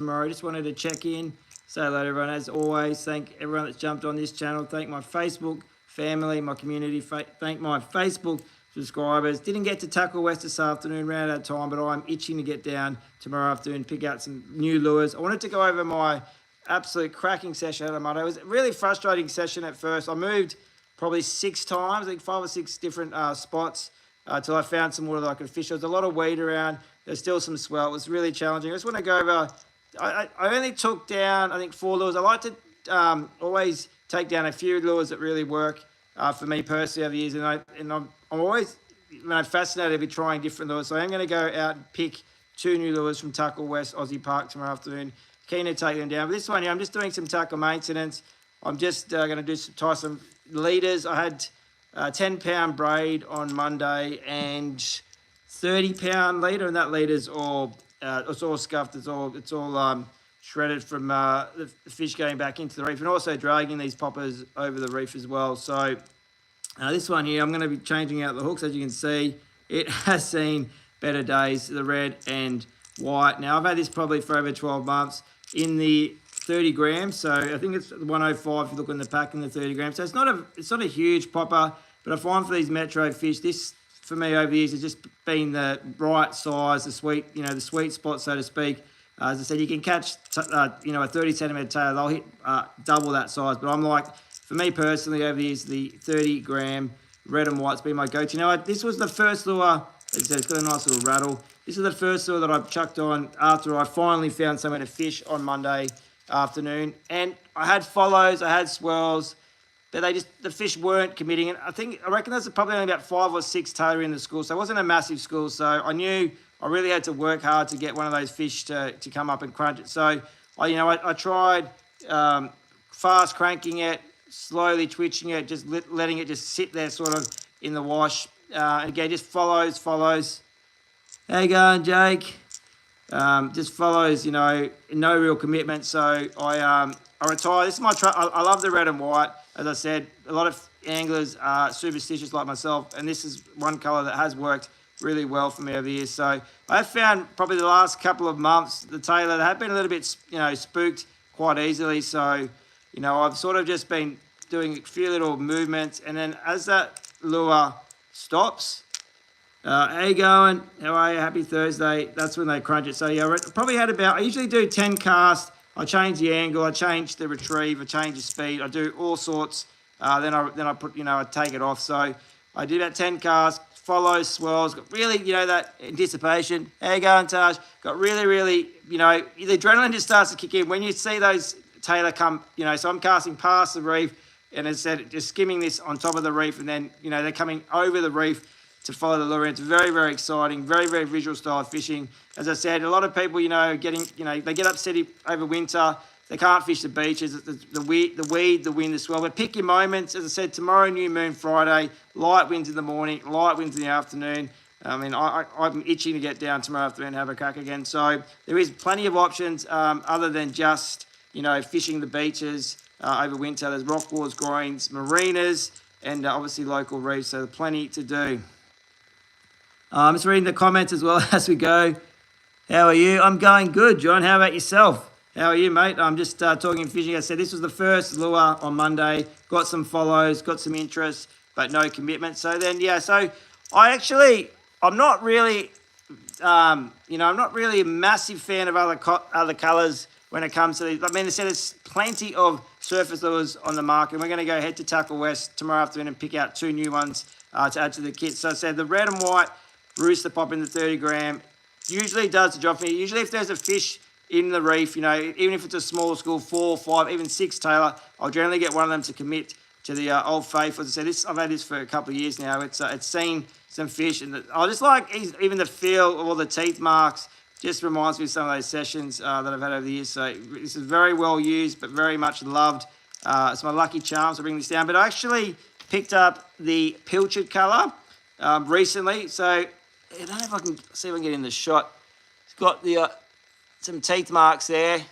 tomorrow. Just wanted to check in, say hello to everyone. As always, thank everyone that's jumped on this channel. Thank my Facebook family, my community. Thank my Facebook subscribers. Didn't get to Tackle West this afternoon, ran out of time, but I'm itching to get down tomorrow afternoon, pick out some new lures. I wanted to go over my absolute cracking session at Monday. It was a really frustrating session at first. I moved probably 6 times, I think 5 or 6 different spots till I found some water that I could fish. There was a lot of weed around. There's still some swell. It was really challenging. I just want to go over, I only took down, I think 4 lures. I like to always take down a few lures that really work for me personally over the years. And I'm always fascinated with trying different lures. So I'm going to go out and pick 2 new lures from Tackle West Aussie Park tomorrow afternoon. Keen to take them down. But this one here, I'm just doing some tackle maintenance. I'm just going to tie some leaders. I had 10-pound braid on Monday and 30-pound leader, and that leader's all it's all scuffed. It's all shredded from the fish going back into the reef, and also dragging these poppers over the reef as well. So this one here, I'm going to be changing out the hooks. As you can see, it has seen better days, the red and white. Now I've had this probably for over 12 months in the 30 grams, so I think it's 105 if you look in the pack in the 30 grams. So it's not a huge popper, but I find for these metro fish, this for me over the years has just been the right size, the sweet spot, so to speak. As I said, you can catch a 30 centimeter tail, they'll hit double that size, but I'm like, for me personally over the years, the 30 gram red and white's been my go-to. Now this was the first lure, as I said, it's got a nice little rattle. This is the first lure that I've chucked on after I finally found somewhere to fish on Monday afternoon. And I had follows, I had swirls, but the fish weren't committing. And I reckon there's probably only about 5 or 6 tailor in the school, so it wasn't a massive school. So I knew I really had to work hard to get one of those fish to come up and crunch it. So I tried fast cranking it, slowly twitching it, just letting it just sit there sort of in the wash. Again, just follows. How you going, Jake? Just follows, no real commitment. So I retire. This is my I love the red and white. As I said, a lot of anglers are superstitious like myself, and this is one colour that has worked really well for me over the years. So I found probably the last couple of months, the tailor, they have been a little bit, spooked quite easily. So, I've sort of just been doing a few little movements, and then as that lure stops, how you going? How are you? Happy Thursday. That's when they crunch it. So yeah, I usually do 10 casts. I change the angle, I change the retrieve, I change the speed, I do all sorts. Then I put, I take it off. So I do about 10 casts, follows, swirls, got really, that anticipation. How you going, Taj? Got really, really, the adrenaline just starts to kick in. When you see those tailor come, so I'm casting past the reef, and as I said, just skimming this on top of the reef, and then, they're coming over the reef to follow the lure in. It's very, very exciting, very, very visual style fishing. As I said, a lot of people, they get upset over winter. They can't fish the beaches, the weed, the wind, the swell. But pick your moments. As I said, tomorrow, new moon Friday, light winds in the morning, light winds in the afternoon. I mean, I'm itching to get down tomorrow afternoon and have a crack again. So there is plenty of options other than just, fishing the beaches over winter. There's rock walls, groins, marinas, and obviously local reefs. So plenty to do. I'm just reading the comments as well as we go. How are you? I'm going good, John. How about yourself? How are you, mate? I'm just talking fishing. I said this was the first lure on Monday. Got some follows, got some interest, but no commitment. So then, so I'm not really, I'm not really a massive fan of other colours when it comes to these. I mean, I said there's plenty of surface lures on the market. We're going to go head to Tackle West tomorrow afternoon and pick out 2 new ones to add to the kit. So I said the red and white rooster pop in the 30 gram usually does the job for me. Usually if there's a fish in the reef, even if it's a smaller school, 4, 5, even 6 tailor, I'll generally get one of them to commit to the Old Faithful. As I said, I've had this for a couple of years now. It's seen some fish, and I just like even the feel of all the teeth marks. Just reminds me of some of those sessions that I've had over the years. So this is very well used, but very much loved. It's my lucky charm to bring this down. But I actually picked up the pilchard colour recently. So I don't know if I can see if I can get in the shot. It's got the some teeth marks there.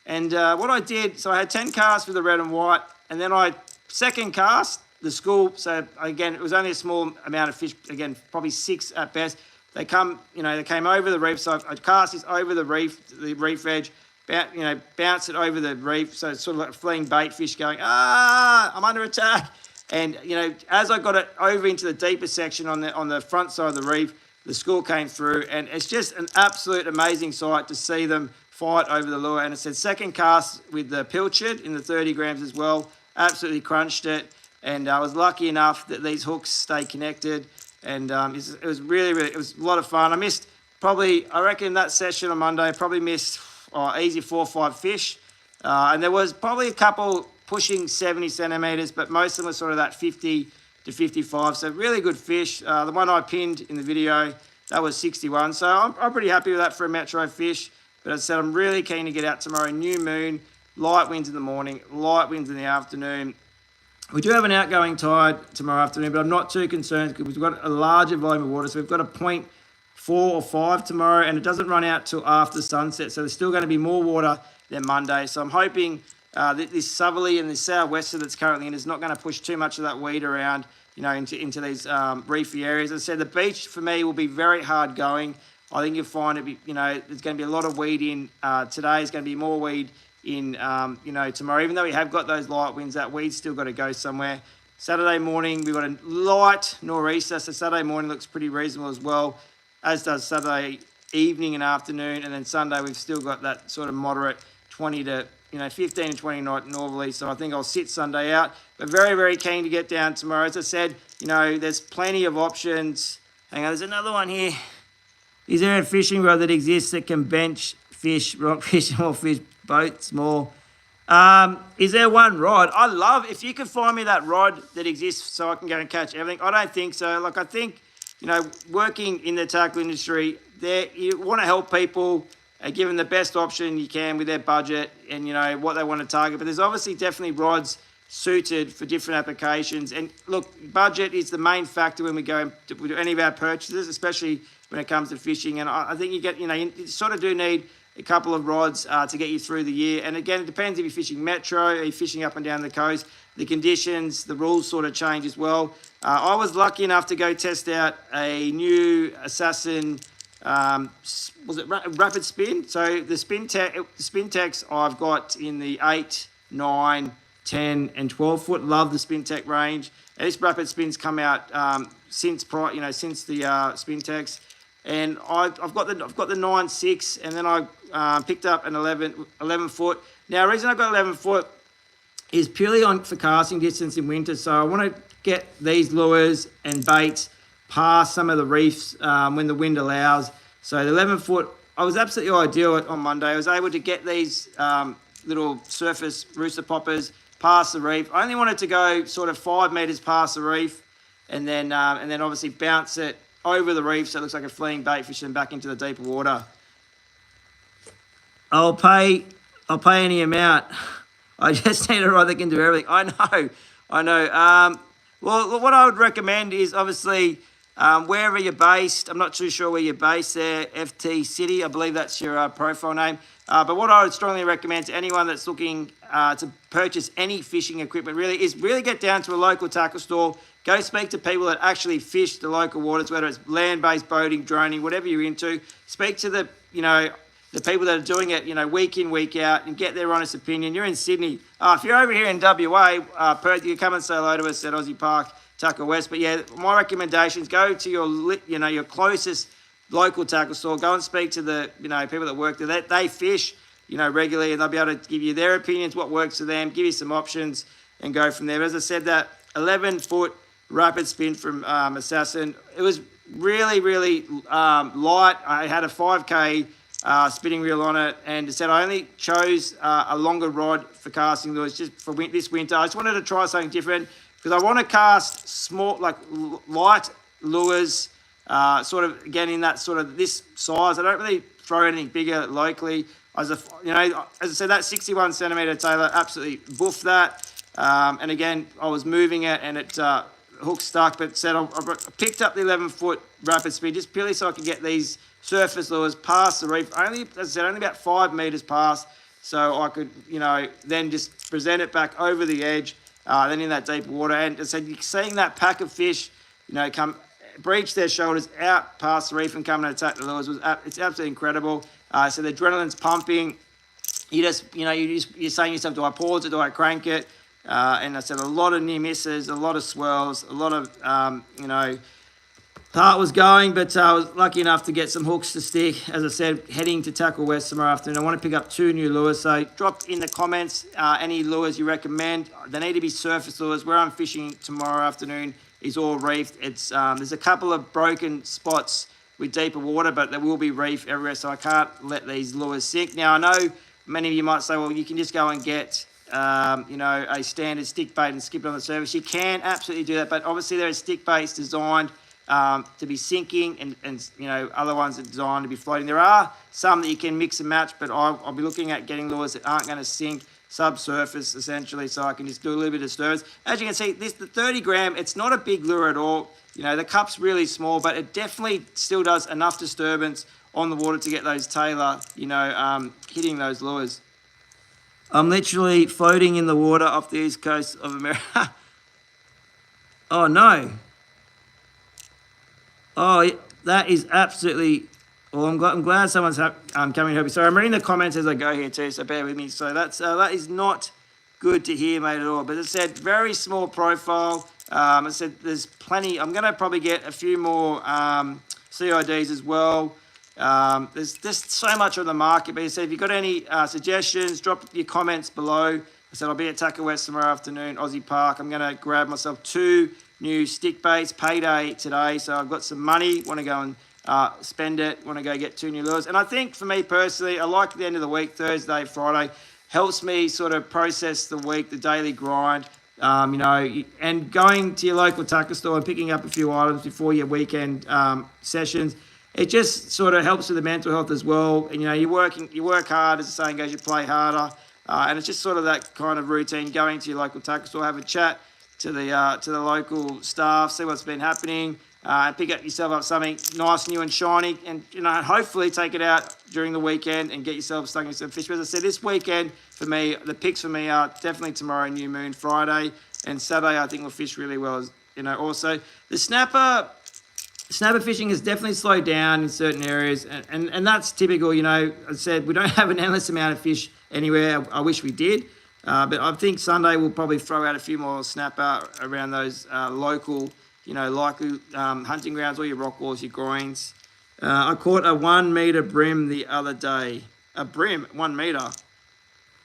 And what I did, so I had 10 casts with the red and white, and then I second cast the school. So again, it was only a small amount of fish. Again, probably 6 at best. They came over the reef. So I cast this over the reef edge, bounce it over the reef. So it's sort of like a fleeing bait fish going, I'm under attack. And, as I got it over into the deeper section on the front side of the reef, the school came through, and it's just an absolute amazing sight to see them fight over the lure. And it said second cast with the pilchard in the 30 grams as well. Absolutely crunched it. And I was lucky enough that these hooks stay connected. And it was really, it was a lot of fun. I missed I reckon that session on Monday, I probably missed easy 4 or 5 fish. And there was probably a couple pushing 70 centimetres, but most of them were sort of that 50 to 55. So really good fish. The one I pinned in the video, that was 61. So I'm pretty happy with that for a metro fish. But as I said, I'm really keen to get out tomorrow. New moon, light winds in the morning, light winds in the afternoon. We do have an outgoing tide tomorrow afternoon, but I'm not too concerned because we've got a larger volume of water. So we've got a 0.4 or 5 tomorrow, and it doesn't run out till after sunset. So there's still going to be more water than Monday. So I'm hoping that this southerly and this southwester that's currently in is not going to push too much of that weed around, into these reefy areas. As I said, the beach for me will be very hard going. I think you'll find there's going to be a lot of weed in today. There's going to be more weed in, tomorrow. Even though we have got those light winds, that weed's still got to go somewhere. Saturday morning, we've got a light nor'easter, so Saturday morning looks pretty reasonable as well, as does Saturday evening and afternoon. And then Sunday, we've still got that sort of moderate 20 to 15 to 20 knot northerly. So I think I'll sit Sunday out. But very, very keen to get down tomorrow. As I said, there's plenty of options. Hang on, there's another one here. Is there a fishing rod that exists that can bench fish, rockfish, small fish, boat, small? Is there one rod? I love, if you could find me that rod that exists so I can go and catch everything. I don't think so. Like, I think, working in the tackle industry, you want to help people, give them the best option you can with their budget and, what they want to target. But there's obviously definitely rods suited for different applications. And look, budget is the main factor when we go to do any of our purchases, especially when it comes to fishing. And I think you sort of do need a couple of rods to get you through the year. And again, it depends if you're fishing metro, or you're fishing up and down the coast. The conditions, the rules sort of change as well. I was lucky enough to go test out a new Assassin, was it Rapid Spin? So the spin techs I've got in the 8, 9, 10 and 12 foot. Love the spin tech range. And this Rapid Spin's come out since the spin techs. And I've got the 9.6, and then I picked up an 11 foot. Now, the reason I've got 11 foot is purely for casting distance in winter. So I want to get these lures and baits past some of the reefs when the wind allows. So the 11 foot, I was absolutely ideal on Monday. I was able to get these little surface rooster poppers past the reef. I only wanted to go sort of 5 meters past the reef, and then obviously bounce it over the reef so it looks like a fleeing bait fish and back into the deeper water. I'll pay any amount. I just need a rod that can do everything. I know. Well, what I would recommend is obviously wherever you're based. I'm not too sure where you're based there. FT City, I believe that's your profile name. But what I would strongly recommend to anyone that's looking to purchase any fishing equipment is really get down to a local tackle store. Go speak to people that actually fish the local waters, whether it's land-based boating, droning, whatever you're into. Speak to the people that are doing it, week in, week out, and get their honest opinion. You're in Sydney. If you're over here in WA, Perth, you can come and say hello to us at Aussie Park, Tackle West. But yeah, my recommendations, go to your closest local tackle store. Go and speak to the, people that work there. They fish, regularly, and they'll be able to give you their opinions, what works for them, give you some options, and go from there. But as I said, that 11-foot Rapid Spin from Assassin, it was really, really light. I had a 5K spinning reel on it, and said I only chose a longer rod for casting lures just for this winter. I just wanted to try something different because I want to cast small, like light lures, sort of again in that sort of this size. I don't really throw anything bigger locally. As I said, that 61 centimeter Taylor, absolutely boofed that. And again, I was moving it, and it hook stuck, but said I picked up the 11-foot Rapid Spin just purely so I could get these surface lures past the reef. Only about 5 meters past, so I could, then just present it back over the edge, then in that deep water. And as I said, seeing that pack of fish, come breach their shoulders out past the reef and come and attack the lures it's absolutely incredible. So the adrenaline's pumping. you're saying to yourself, do I pause it, do I crank it? And I said a lot of near misses, a lot of swirls, a lot of, heart was going, but I was lucky enough to get some hooks to stick. As I said, heading to Tackle West tomorrow afternoon. I want to pick up 2 new lures, so drop in the comments any lures you recommend. They need to be surface lures. Where I'm fishing tomorrow afternoon is all reefed. It's there's a couple of broken spots with deeper water, but there will be reef everywhere, so I can't let these lures sink. Now, I know many of you might say, well, you can just go and get a standard stick bait and skip it on the surface. You can absolutely do that, but obviously there are stick baits designed to be sinking, and other ones are designed to be floating. There are some that you can mix and match, but I'll be looking at getting lures that aren't going to sink subsurface essentially, so I can just do a little bit of disturbance. As you can see, the 30 gram, it's not a big lure at all. The cup's really small, but it definitely still does enough disturbance on the water to get those tailor, hitting those lures. I'm literally floating in the water off the east coast of America. Oh no. Oh, that is absolutely... Well, I'm glad someone's coming to help me. So I'm reading the comments as I go here too, so bear with me. So that is not good to hear, mate, at all. But as I said, very small profile. I said there's plenty. I'm going to probably get a few more CIDs as well. There's just so much on the market. But as I said, if you've got any suggestions, drop your comments below. I said I'll be at Tackle West tomorrow afternoon, Aussie Park. I'm going to grab myself 2 new stick baits, payday today, so I've got some money, want to go and spend it, want to go get 2 new lures. And I think for me personally, I like the end of the week, Thursday, Friday, helps me sort of process the week, the daily grind, and going to your local tackle store and picking up a few items before your weekend sessions. It just sort of helps with the mental health as well. And, you work hard, as the saying goes, you play harder. And it's just sort of that kind of routine, going to your local tackle store, have a chat to the local staff, see what's been happening, and pick up yourself up something nice, new and shiny, and hopefully take it out during the weekend and get yourself stuck in some fish. But as I said, this weekend for me, the picks for me are definitely tomorrow, New Moon, Friday, and Saturday I think we'll fish really well. Also the snapper fishing has definitely slowed down in certain areas, and that's typical. I said we don't have an endless amount of fish anywhere. I wish we did. But I think Sunday we'll probably throw out a few more snapper around those local, likely hunting grounds, all your rock walls, your groins. I caught a 1 metre brim the other day. A brim, 1 metre.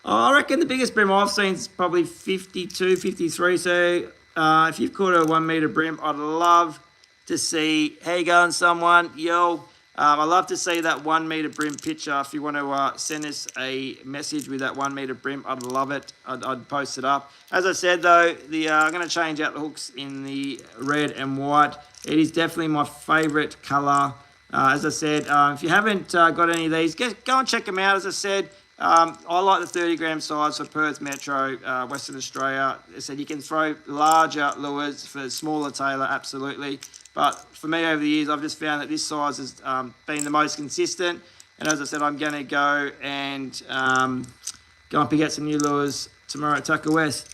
Oh, I reckon the biggest brim I've seen is probably 52, 53. So if you've caught a 1 metre brim, I'd love to see. How you going, someone? Yo. I'd love to see that 1 metre brim picture. If you want to send us a message with that 1 metre brim, I'd love it. I'd post it up. As I said, though, I'm going to change out the hooks in the red and white. It is definitely my favourite colour. As I said, if you haven't got any of these, go and check them out. As I said, I like the 30 gram size for Perth Metro, Western Australia. As I said, you can throw larger lures for smaller tailor, absolutely. But for me over the years, I've just found that this size has been the most consistent. And as I said, I'm going to go and pick out some new lures tomorrow at Tackle West.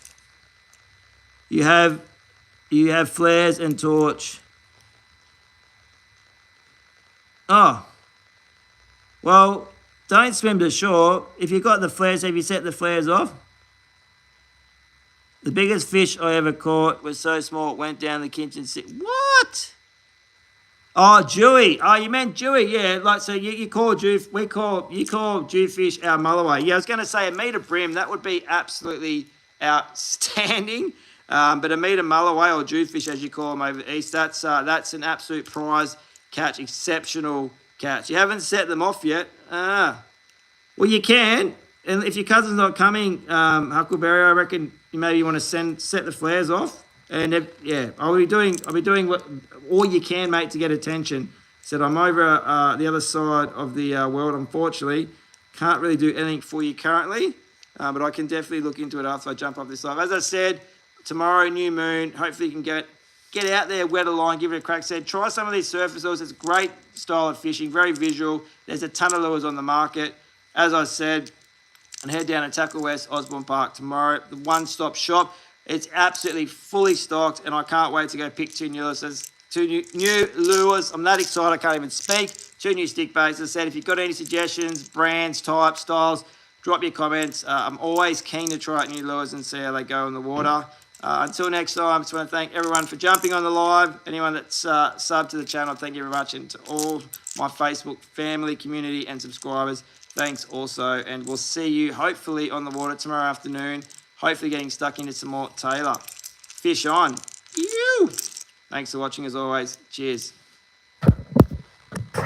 You have flares and torch. Oh, well, don't swim to shore. If you've got the flares, have you set the flares off? The biggest fish I ever caught was so small it went down the kitchen sink. What? Oh, Jewy. Oh, you meant Jewy, yeah. Like, so you call Jew, you call Jewfish our mulloway. Yeah, I was going to say a metre brim, that would be absolutely outstanding. But a metre mulloway or Jewfish, as you call them over east, that's an absolute prize catch, exceptional catch. You haven't set them off yet. Well, you can. And if your cousin's not coming, Huckleberry, I reckon maybe you want to set the flares off. And I'll be doing what all you can, mate, to get attention. Said I'm over the other side of the world, unfortunately. Can't really do anything for you currently, but I can definitely look into it after I jump off this live. As I said, tomorrow, new moon. Hopefully you can get out there, wet a line, give it a crack. Said try some of these surface lures. It's a great style of fishing, very visual. There's a ton of lures on the market. As I said, and head down to Tackle West, Osborne Park tomorrow. The one-stop shop. It's absolutely fully stocked, and I can't wait to go pick 2 new lures. There's 2 new lures. I'm that excited, I can't even speak. 2 new stick baits. As I said, if you've got any suggestions, brands, types, styles, drop your comments. I'm always keen to try out new lures and see how they go in the water. Until next time, I just want to thank everyone for jumping on the live. Anyone that's subbed to the channel, thank you very much. And to all my Facebook family, community, and subscribers, thanks also. And we'll see you hopefully on the water tomorrow afternoon. Hopefully getting stuck into some more Tailor. Fish on. Ew! Thanks for watching as always. Cheers.